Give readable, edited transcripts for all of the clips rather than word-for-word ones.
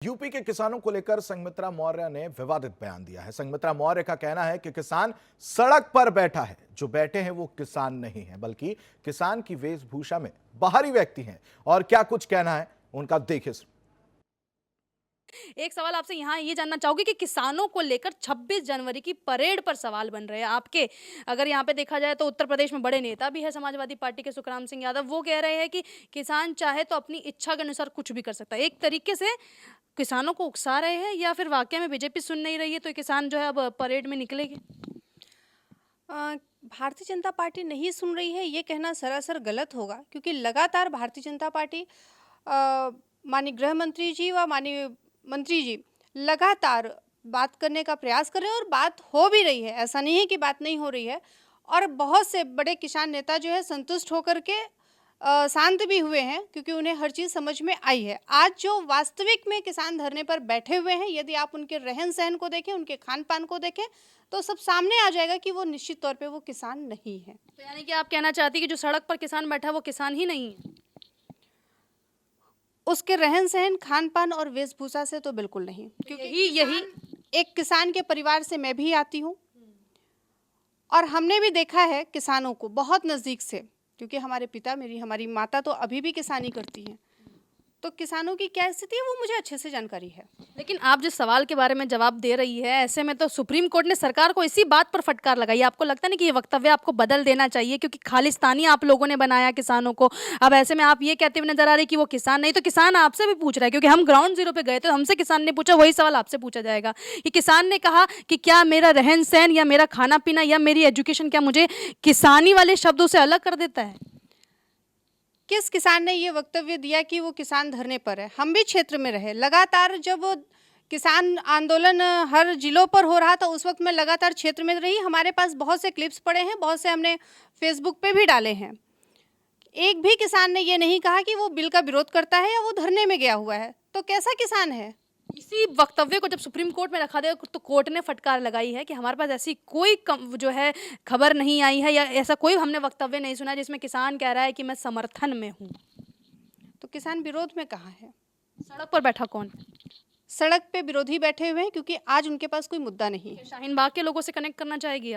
UP के किसानों को लेकर संघमित्रा मौर्य ने विवादित बयान दिया है। संघमित्रा मौर्य का कहना है कि किसान सड़क पर बैठा है, जो बैठे हैं वो किसान नहीं है, बल्कि किसान की वेशभूषा में बाहरी व्यक्ति हैं। और क्या कुछ कहना है उनका, देखिए। एक सवाल आपसे यहाँ ये जानना चाहूँगी कि किसानों को लेकर 26 जनवरी की परेड पर सवाल बन रहे हैं आपके। अगर यहाँ पे देखा जाए तो उत्तर प्रदेश में बड़े नेता भी है समाजवादी पार्टी के सुखराम सिंह यादव, वो कह रहे हैं कि किसान चाहे तो अपनी इच्छा के अनुसार कुछ भी कर सकता है। एक तरीके से किसानों को उकसा रहे हैं या फिर वाकई में बीजेपी सुन नहीं रही है तो किसान जो है अब परेड में निकलेगी? भारतीय जनता पार्टी नहीं सुन रही है ये कहना सरासर गलत होगा, क्योंकि लगातार भारतीय जनता पार्टी माननीय गृह मंत्री जी व माननीय मंत्री जी लगातार बात करने का प्रयास कर रहे हैं और बात हो भी रही है। ऐसा नहीं है कि बात नहीं हो रही है। और बहुत से बड़े किसान नेता जो है संतुष्ट होकर के शांत भी हुए हैं, क्योंकि उन्हें हर चीज़ समझ में आई है। आज जो वास्तविक में किसान धरने पर बैठे हुए हैं, यदि आप उनके रहन सहन को देखें, उनके खान पान को देखें, तो सब सामने आ जाएगा कि वो निश्चित तौर पे वो किसान नहीं है। तो यानी कि आप कहना चाहती हैं कि जो सड़क पर किसान बैठा है वो किसान ही नहीं है? उसके रहन सहन, खान पान और वेशभूषा से तो बिल्कुल नहीं, क्योंकि यही एक किसान के परिवार से मैं भी आती हूँ और हमने भी देखा है किसानों को बहुत नज़दीक से, क्योंकि हमारे पिता, हमारी माता तो अभी भी किसानी करती हैं। तो किसानों की क्या स्थिति है वो मुझे अच्छे से जानकारी है। लेकिन आप जिस सवाल के बारे में जवाब दे रही है, ऐसे में तो सुप्रीम कोर्ट ने सरकार को इसी बात पर फटकार लगाई। आपको लगता नहीं कि ये वक्तव्य आपको बदल देना चाहिए, क्योंकि खालिस्तानी आप लोगों ने बनाया किसानों को। अब ऐसे में आप ये कहते हुए नजर आ रही कि वो किसान नहीं, तो किसान आपसे भी पूछ रहा है, क्योंकि हम ग्राउंड जीरो पे गए थे, हमसे किसान ने पूछा, वही सवाल आपसे पूछा जाएगा कि किसान ने कहा कि क्या मेरा रहन सहन या मेरा खाना पीना या मेरी एजुकेशन क्या मुझे किसानी वाले शब्दों से अलग कर देता है? किस किसान ने ये वक्तव्य दिया कि वो किसान धरने पर है? हम भी क्षेत्र में रहे लगातार। जब किसान आंदोलन हर जिलों पर हो रहा था, उस वक्त मैं लगातार क्षेत्र में रही। हमारे पास बहुत से क्लिप्स पड़े हैं, बहुत से हमने फेसबुक पे भी डाले हैं। एक भी किसान ने ये नहीं कहा कि वो बिल का विरोध करता है या वो धरने में गया हुआ है। तो कैसा किसान है? इसी वक्तव्य को जब सुप्रीम कोर्ट में रखा गया तो कोर्ट ने फटकार लगाई है कि हमारे पास ऐसी कोई जो है खबर नहीं आई है या ऐसा कोई हमने वक्तव्य नहीं सुना जिसमें किसान कह रहा है कि मैं समर्थन में हूँ। तो किसान विरोध में कहाँ है? सड़क पर बैठा कौन? सड़क पे विरोधी बैठे हुए हैं, क्योंकि आज उनके पास कोई मुद्दा नहीं है। शाहीन बाग के लोगों से कनेक्ट करना चाहेगी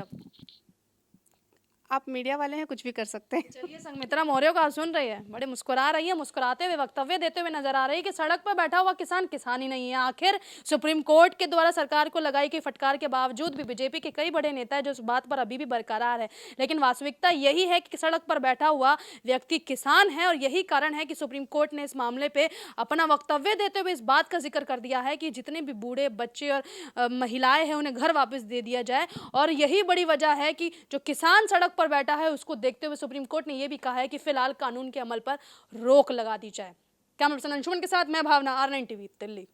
आप मीडिया वाले हैं, कुछ भी कर सकते हैं। चलिए, संघमित्रा मौर्य को आप सुन रही है, बड़े मुस्कुरा रही है, मुस्कुराते हुए वक्तव्य देते हुए नजर आ रही है कि सड़क पर बैठा हुआ किसान किसान ही नहीं है। आखिर सुप्रीम कोर्ट के द्वारा सरकार को लगाई गई फटकार के बावजूद भी बीजेपी के कई बड़े नेता है जो इस बात पर अभी भी बरकरार है, लेकिन वास्तविकता यही है कि सड़क पर बैठा हुआ व्यक्ति किसान है। और यही कारण है कि सुप्रीम कोर्ट ने इस मामले पर अपना वक्तव्य देते हुए इस बात का जिक्र कर दिया है कि जितने भी बूढ़े, बच्चे और महिलाएं हैं उन्हें घर वापस दे दिया जाए। और यही बड़ी वजह है कि जो किसान सड़क पर बैठा है उसको देखते हुए सुप्रीम कोर्ट ने यह भी कहा है कि फिलहाल कानून के अमल पर रोक लगा दी जाए। कैमरा पर्सन अंशुमन के साथ मैं भावना, R9 टीवी, दिल्ली।